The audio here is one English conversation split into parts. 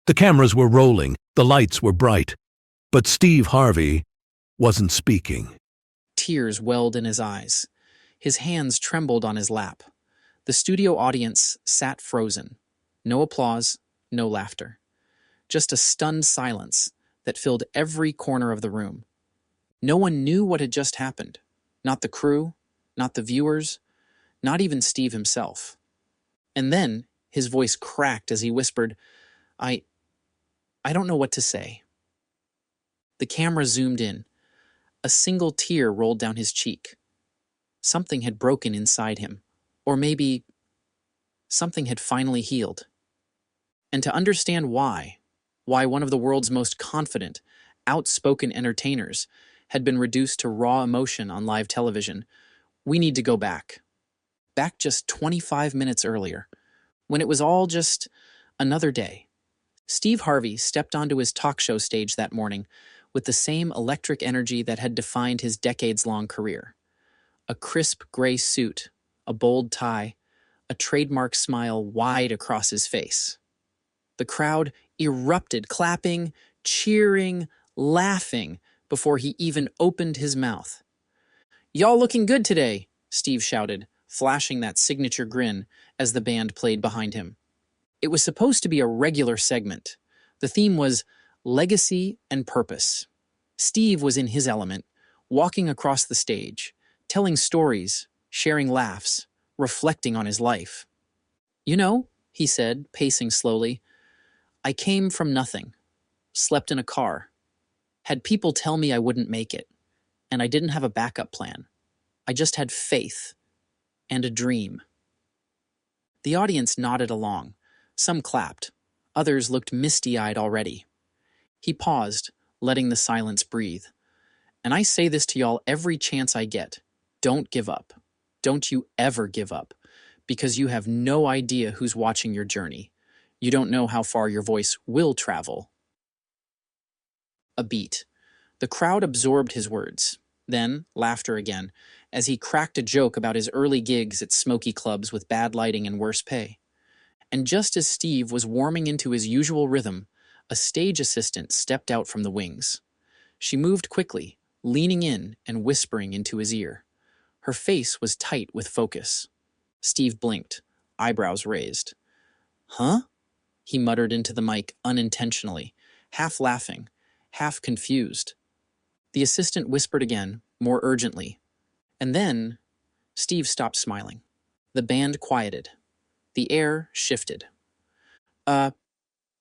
The cameras were rolling, the lights were bright, but Steve Harvey wasn't speaking. Tears welled in his eyes. His hands trembled on his lap. The studio audience sat frozen. No applause, no laughter. Just a stunned silence that filled every corner of the room. No one knew what had just happened. Not the crew, not the viewers, not even Steve himself. And then his voice cracked as he whispered, I don't know what to say. The camera zoomed in. A single tear rolled down his cheek. Something had broken inside him. Or maybe something had finally healed. And to understand why one of the world's most confident, outspoken entertainers had been reduced to raw emotion on live television, we need to go back. Back just 25 minutes earlier, when it was all just another day. Steve Harvey stepped onto his talk show stage that morning with the same electric energy that had defined his decades-long career. A crisp gray suit, a bold tie, a trademark smile wide across his face. The crowd erupted, clapping, cheering, laughing before he even opened his mouth. "Y'all looking good today," Steve shouted, flashing that signature grin as the band played behind him. It was supposed to be a regular segment. The theme was legacy and purpose. Steve was in his element, walking across the stage, telling stories, sharing laughs, reflecting on his life. "You know," he said, pacing slowly, "I came from nothing, slept in a car, had people tell me I wouldn't make it, and I didn't have a backup plan. I just had faith and a dream." The audience nodded along. Some clapped. Others looked misty-eyed already. He paused, letting the silence breathe. "And I say this to y'all every chance I get. Don't give up. Don't you ever give up. Because you have no idea who's watching your journey. You don't know how far your voice will travel." A beat. The crowd absorbed his words. Then, laughter again, as he cracked a joke about his early gigs at smoky clubs with bad lighting and worse pay. And just as Steve was warming into his usual rhythm, a stage assistant stepped out from the wings. She moved quickly, leaning in and whispering into his ear. Her face was tight with focus. Steve blinked, eyebrows raised. "Huh?" he muttered into the mic unintentionally, half laughing, half confused. The assistant whispered again, more urgently. And then, Steve stopped smiling. The band quieted. The air shifted.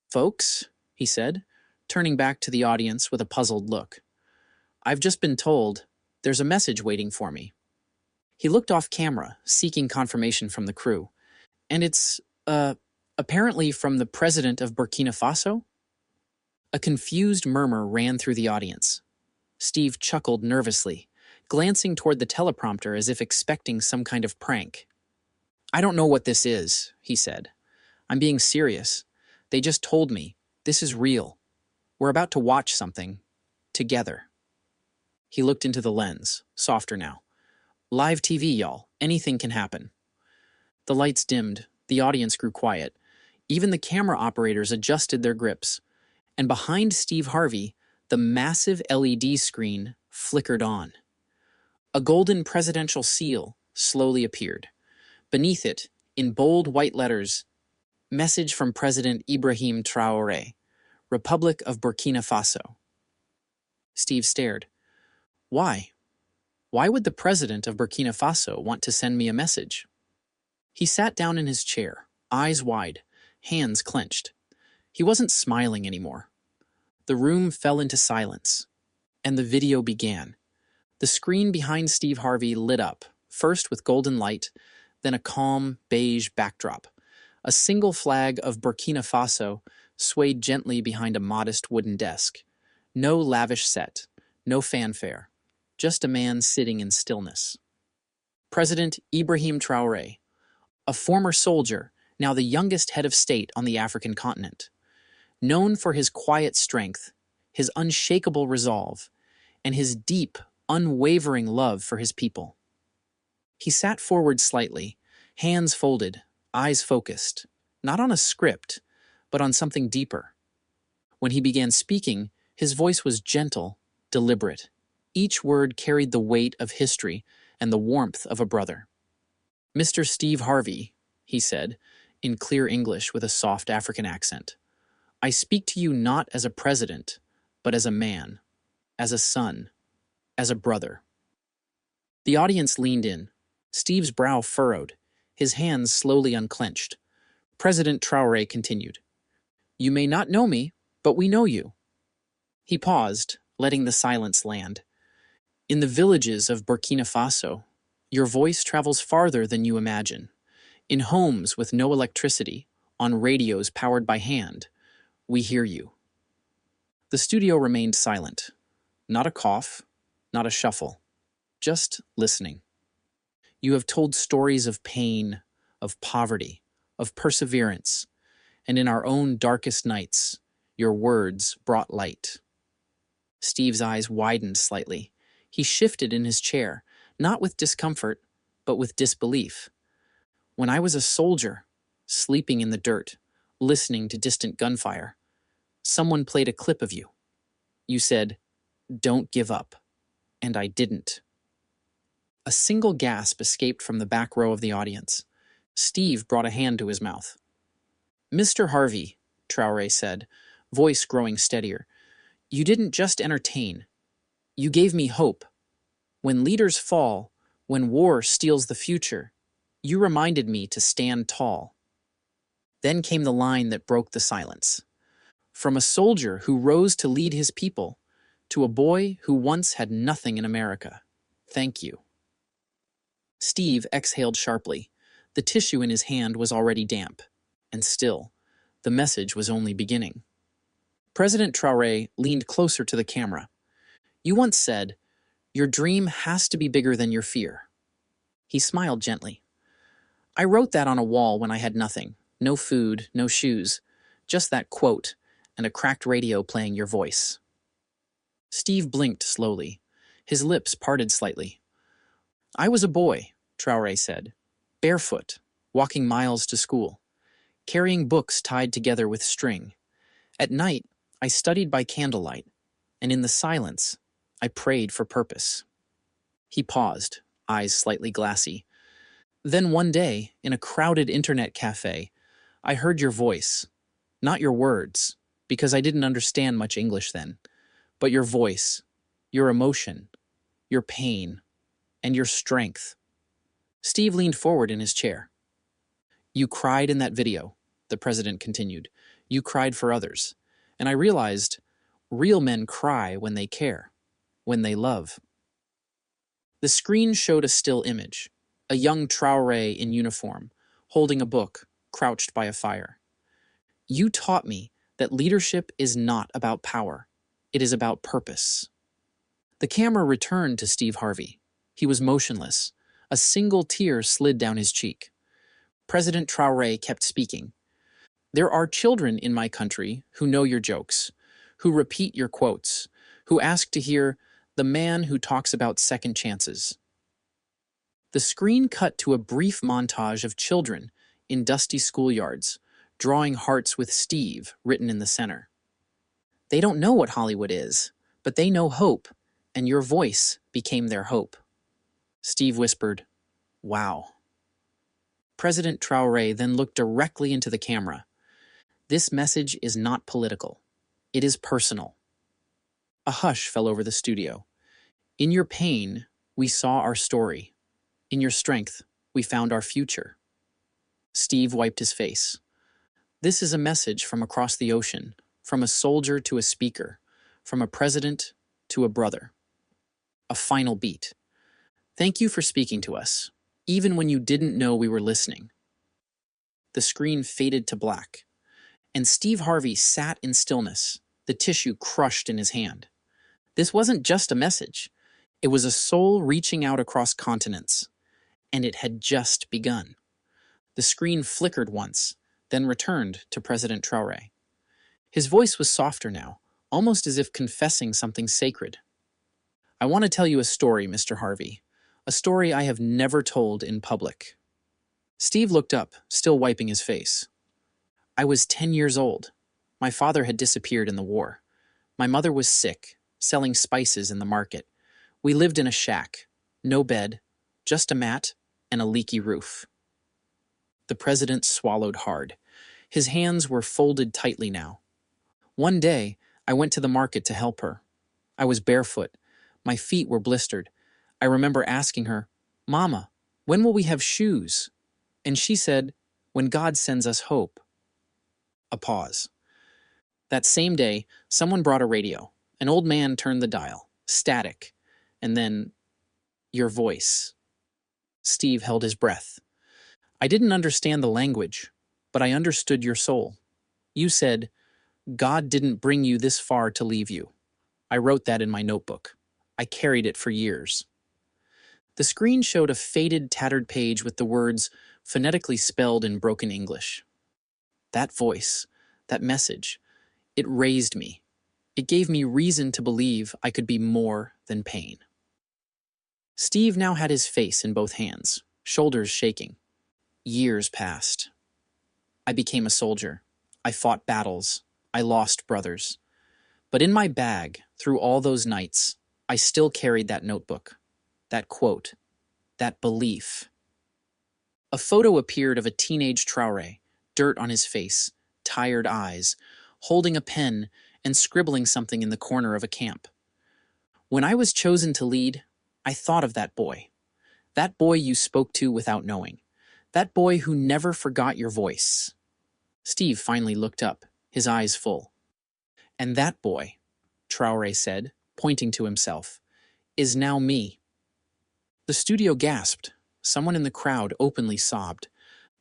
Folks," he said, turning back to the audience with a puzzled look. "I've just been told there's a message waiting for me." He looked off camera, seeking confirmation from the crew. "And it's, apparently from the president of Burkina Faso?" A confused murmur ran through the audience. Steve chuckled nervously, glancing toward the teleprompter as if expecting some kind of prank. "I don't know what this is," he said. "I'm being serious. They just told me. This is real. We're about to watch something. Together." He looked into the lens, softer now. "Live TV, y'all. Anything can happen." The lights dimmed. The audience grew quiet. Even the camera operators adjusted their grips. And behind Steve Harvey, the massive LED screen flickered on. A golden presidential seal slowly appeared. Beneath it, in bold white letters, "Message from President Ibrahim Traore, Republic of Burkina Faso." Steve stared. "Why? Why would the president of Burkina Faso want to send me a message?" He sat down in his chair, eyes wide, hands clenched. He wasn't smiling anymore. The room fell into silence, and the video began. The screen behind Steve Harvey lit up, first with golden light, then a calm, beige backdrop. A single flag of Burkina Faso swayed gently behind a modest wooden desk. No lavish set, no fanfare, just a man sitting in stillness. President Ibrahim Traore, a former soldier, now the youngest head of state on the African continent. Known for his quiet strength, his unshakable resolve, and his deep, unwavering love for his people. He sat forward slightly, hands folded, eyes focused, not on a script, but on something deeper, When he began speaking, his voice was gentle, deliberate. Each word carried the weight of history and the warmth of a brother. "Mr. Steve Harvey," he said, in clear English with a soft African accent, "I speak to you not as a president, but as a man, as a son, as a brother." The audience leaned in. Steve's brow furrowed, his hands slowly unclenched. President Traore continued, "You may not know me, but we know you." He paused, letting the silence land. "In the villages of Burkina Faso, your voice travels farther than you imagine. In homes with no electricity, on radios powered by hand, we hear you." The studio remained silent. Not a cough, not a shuffle, just listening. "You have told stories of pain, of poverty, of perseverance, and in our own darkest nights, your words brought light." Steve's eyes widened slightly. He shifted in his chair, not with discomfort, but with disbelief. "When I was a soldier, sleeping in the dirt, listening to distant gunfire, someone played a clip of you. You said, 'Don't give up,' and I didn't." A single gasp escaped from the back row of the audience. Steve brought a hand to his mouth. "Mr. Harvey," Traore said, voice growing steadier, "you didn't just entertain. You gave me hope. When leaders fall, when war steals the future, you reminded me to stand tall." Then came the line that broke the silence. "From a soldier who rose to lead his people, to a boy who once had nothing in America, thank you." Steve exhaled sharply. The tissue in his hand was already damp. And still, the message was only beginning. President Traore leaned closer to the camera. "You once said, 'Your dream has to be bigger than your fear.'" He smiled gently. "I wrote that on a wall when I had nothing. No food, no shoes. Just that quote, and a cracked radio playing your voice." Steve blinked slowly. His lips parted slightly. "I was a boy," Traore said, "barefoot, walking miles to school, carrying books tied together with string. At night, I studied by candlelight, and in the silence, I prayed for purpose." He paused, eyes slightly glassy. "Then one day, in a crowded internet cafe, I heard your voice. Not your words, because I didn't understand much English then, but your voice, your emotion, your pain, and your strength." Steve leaned forward in his chair. "You cried in that video," the president continued. "You cried for others. And I realized real men cry when they care, when they love." The screen showed a still image, a young Traore in uniform, holding a book, crouched by a fire. "You taught me that leadership is not about power. It is about purpose." The camera returned to Steve Harvey. He was motionless. A single tear slid down his cheek. President Traore kept speaking. "There are children in my country who know your jokes, who repeat your quotes, who ask to hear 'the man who talks about second chances.'" The screen cut to a brief montage of children in dusty schoolyards, drawing hearts with Steve written in the center. "They don't know what Hollywood is, but they know hope, and your voice became their hope." Steve whispered, "Wow." President Traore then looked directly into the camera. "This message is not political. It is personal." A hush fell over the studio. "In your pain, we saw our story. In your strength, we found our future." Steve wiped his face. "This is a message from across the ocean, from a soldier to a speaker, from a president to a brother. A final beat. Thank you for speaking to us, even when you didn't know we were listening." The screen faded to black, and Steve Harvey sat in stillness, the tissue crushed in his hand. This wasn't just a message. It was a soul reaching out across continents, and it had just begun. The screen flickered once, then returned to President Traore. His voice was softer now, almost as if confessing something sacred. "I want to tell you a story, Mr. Harvey. A story I have never told in public." Steve looked up, still wiping his face. "I was 10 years old. My father had disappeared in the war. My mother was sick, selling spices in the market. We lived in a shack. No bed, just a mat and a leaky roof. The president swallowed hard. His hands were folded tightly now. One day, I went to the market to help her. I was barefoot. My feet were blistered. I remember asking her, "Mama, when will we have shoes?" And she said, "When God sends us hope." A pause. That same day, someone brought a radio. An old man turned the dial. Static. And then, your voice. Steve held his breath. I didn't understand the language, but I understood your soul. You said, "God didn't bring you this far to leave you." I wrote that in my notebook. I carried it for years. The screen showed a faded, tattered page with the words phonetically spelled in broken English. That voice, that message, it raised me. It gave me reason to believe I could be more than pain. Steve now had his face in both hands, shoulders shaking. Years passed. I became a soldier. I fought battles. I lost brothers. But in my bag, through all those nights, I still carried that notebook, that quote, that belief. A photo appeared of a teenage Traore, dirt on his face, tired eyes, holding a pen and scribbling something in the corner of a camp. When I was chosen to lead, I thought of that boy you spoke to without knowing, that boy who never forgot your voice. Steve finally looked up, his eyes full. And that boy, Traore said, pointing to himself, is now me. The studio gasped. Someone in the crowd openly sobbed.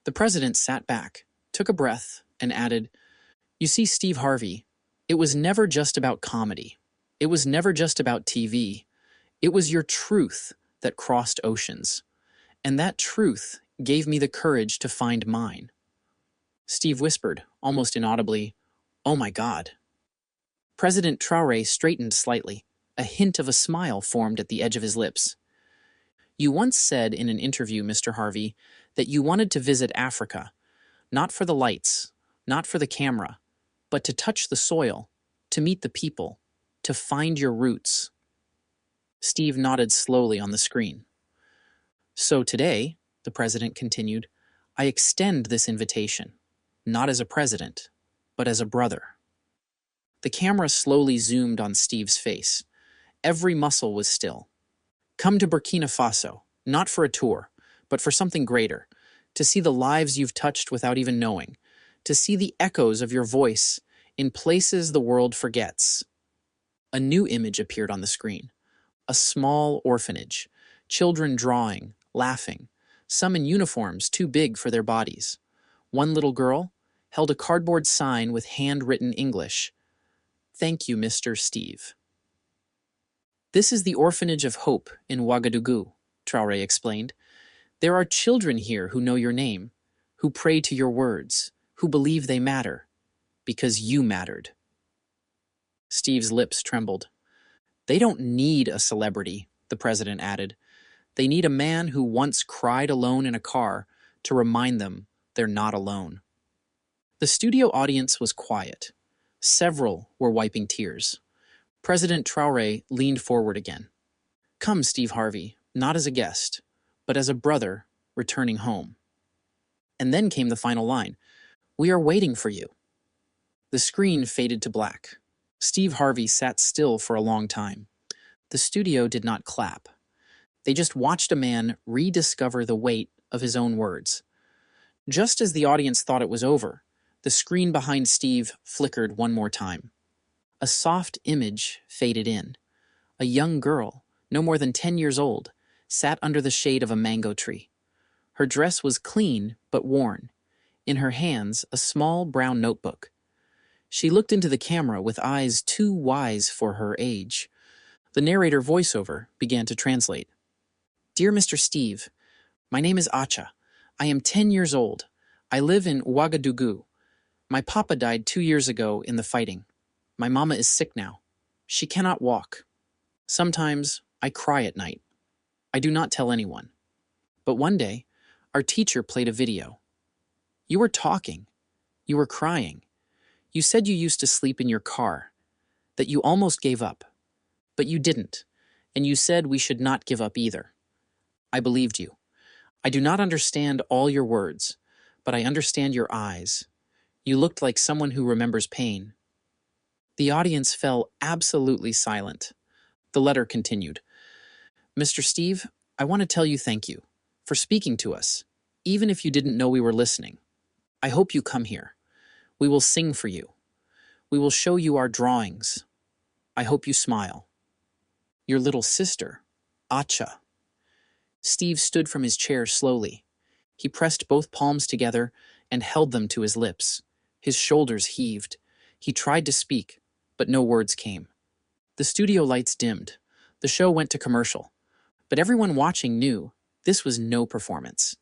The president sat back, took a breath, and added, "You see, Steve Harvey, it was never just about comedy. It was never just about TV. It was your truth that crossed oceans. And that truth gave me the courage to find mine." Steve whispered, almost inaudibly, "Oh my God." President Traore straightened slightly. A hint of a smile formed at the edge of his lips. "You once said in an interview, Mr. Harvey, that you wanted to visit Africa, not for the lights, not for the camera, but to touch the soil, to meet the people, to find your roots." Steve nodded slowly on the screen. "So today," the president continued, "I extend this invitation, not as a president, but as a brother." The camera slowly zoomed on Steve's face. Every muscle was still. "Come to Burkina Faso, not for a tour, but for something greater, to see the lives you've touched without even knowing, to see the echoes of your voice in places the world forgets." A new image appeared on the screen. A small orphanage, children drawing, laughing, some in uniforms too big for their bodies. One little girl held a cardboard sign with handwritten English, "Thank you, Mr. Steve." "This is the Orphanage of Hope in Ouagadougou," Traore explained. "There are children here who know your name, who pray to your words, who believe they matter, because you mattered." Steve's lips trembled. "They don't need a celebrity," the president added. "They need a man who once cried alone in a car to remind them they're not alone." The studio audience was quiet. Several were wiping tears. President Traore leaned forward again. "Come, Steve Harvey, not as a guest, but as a brother returning home." And then came the final line, "We are waiting for you." The screen faded to black. Steve Harvey sat still for a long time. The studio did not clap. They just watched a man rediscover the weight of his own words. Just as the audience thought it was over, the screen behind Steve flickered one more time. A soft image faded in. A young girl, no more than 10 years old, sat under the shade of a mango tree. Her dress was clean but worn. In her hands, a small brown notebook. She looked into the camera with eyes too wise for her age. The narrator voiceover began to translate. "Dear Mr. Steve, my name is Acha. I am 10 years old. I live in Ouagadougou. My papa died 2 years ago in the fighting. My mama is sick now. She cannot walk. Sometimes I cry at night. I do not tell anyone. But one day, our teacher played a video. You were talking. You were crying. You said you used to sleep in your car, that you almost gave up, but you didn't, and you said we should not give up either. I believed you. I do not understand all your words, but I understand your eyes. You looked like someone who remembers pain. The audience fell absolutely silent. The letter continued. Mr. Steve, I want to tell you thank you for speaking to us, even if you didn't know we were listening. I hope you come here. We will sing for you. We will show you our drawings. I hope you smile. Your little sister, Acha. Steve stood from his chair slowly. He pressed both palms together and held them to his lips. His shoulders heaved. He tried to speak, but no words came. The studio lights dimmed. The show went to commercial. But everyone watching knew this was no performance.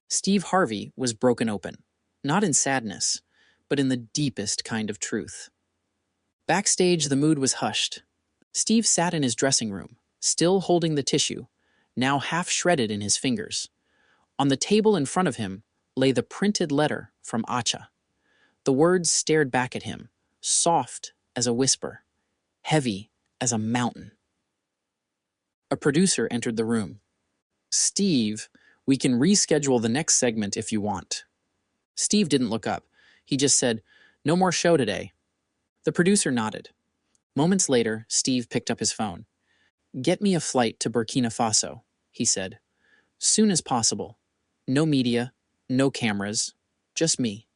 Steve Harvey was broken open, not in sadness, but in the deepest kind of truth. Backstage, the mood was hushed. Steve sat in his dressing room, still holding the tissue, now half shredded in his fingers. On the table in front of him lay the printed letter from Acha. The words stared back at him, soft as a whisper, heavy as a mountain. A producer entered the room. Steve, we can reschedule the next segment if you want. Steve didn't look up. He just said, no more show today. The producer nodded. Moments later, Steve picked up his phone. Get me a flight to Burkina Faso, he said. Soon as possible. No media, no cameras, just me.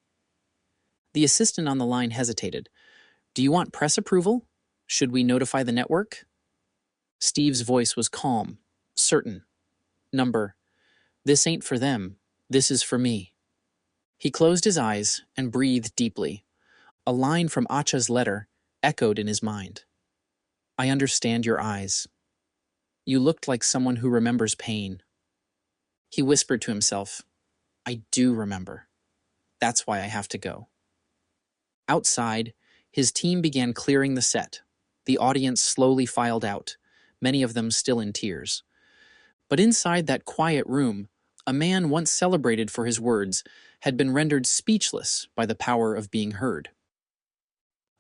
The assistant on the line hesitated. Do you want press approval? Should we notify the network? Steve's voice was calm, certain. Number, this ain't for them, this is for me. He closed his eyes and breathed deeply. A line from Acha's letter echoed in his mind. I understand your eyes. You looked like someone who remembers pain. He whispered to himself, I do remember. That's why I have to go. Outside, his team began clearing the set. The audience slowly filed out, many of them still in tears. But inside that quiet room, a man once celebrated for his words had been rendered speechless by the power of being heard.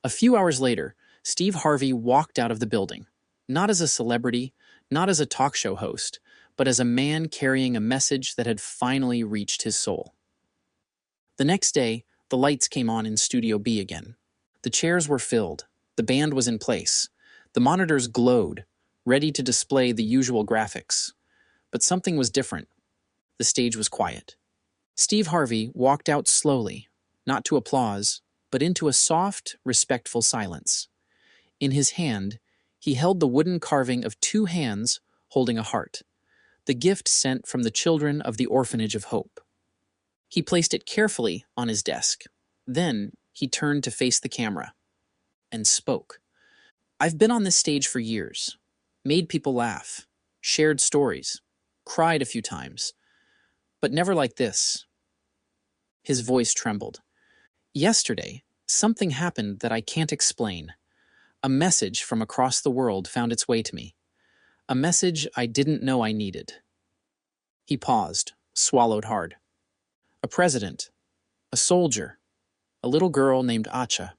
A few hours later, Steve Harvey walked out of the building, not as a celebrity, not as a talk show host, but as a man carrying a message that had finally reached his soul. The next day, the lights came on in Studio B again. The chairs were filled, the band was in place, the monitors glowed, ready to display the usual graphics. But something was different. The stage was quiet. Steve Harvey walked out slowly, not to applause, but into a soft, respectful silence. In his hand, he held the wooden carving of two hands holding a heart, the gift sent from the children of the Orphanage of Hope. He placed it carefully on his desk. Then he turned to face the camera and spoke. I've been on this stage for years, made people laugh, shared stories, cried a few times, but never like this. His voice trembled. Yesterday, something happened that I can't explain. A message from across the world found its way to me. A message I didn't know I needed. He paused, swallowed hard. A president, a soldier, a little girl named Acha.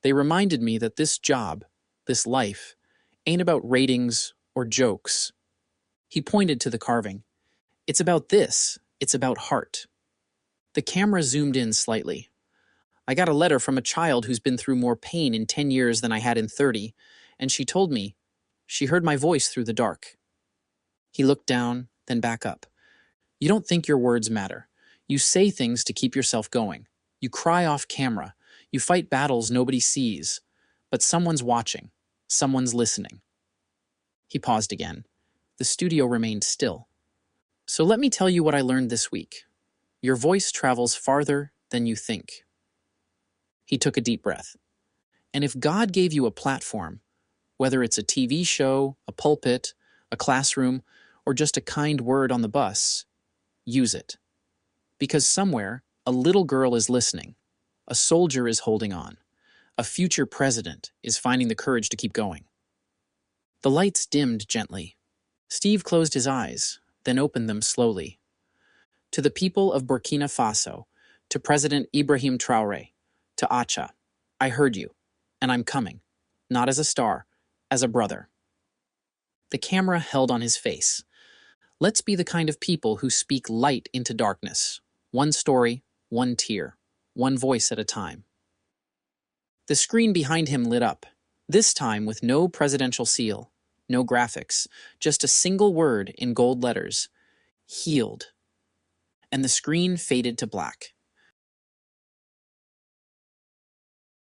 They reminded me that this job, this life, ain't about ratings or jokes. He pointed to the carving. It's about this. It's about heart. The camera zoomed in slightly. I got a letter from a child who's been through more pain in 10 years than I had in 30, and she told me she heard my voice through the dark. He looked down, then back up. You don't think your words matter. You say things to keep yourself going. You cry off camera. You fight battles nobody sees. But someone's watching. Someone's listening. He paused again. The studio remained still. So let me tell you what I learned this week. Your voice travels farther than you think. He took a deep breath. And if God gave you a platform, whether it's a TV show, a pulpit, a classroom, or just a kind word on the bus, use it. Because somewhere, a little girl is listening. A soldier is holding on. A future president is finding the courage to keep going. The lights dimmed gently. Steve closed his eyes, then opened them slowly. To the people of Burkina Faso, to President Ibrahim Traore, to Acha, I heard you, and I'm coming. Not as a star, as a brother. The camera held on his face. Let's be the kind of people who speak light into darkness. One story, one tear, one voice at a time. The screen behind him lit up, this time with no presidential seal, no graphics, just a single word in gold letters: healed. And the screen faded to black.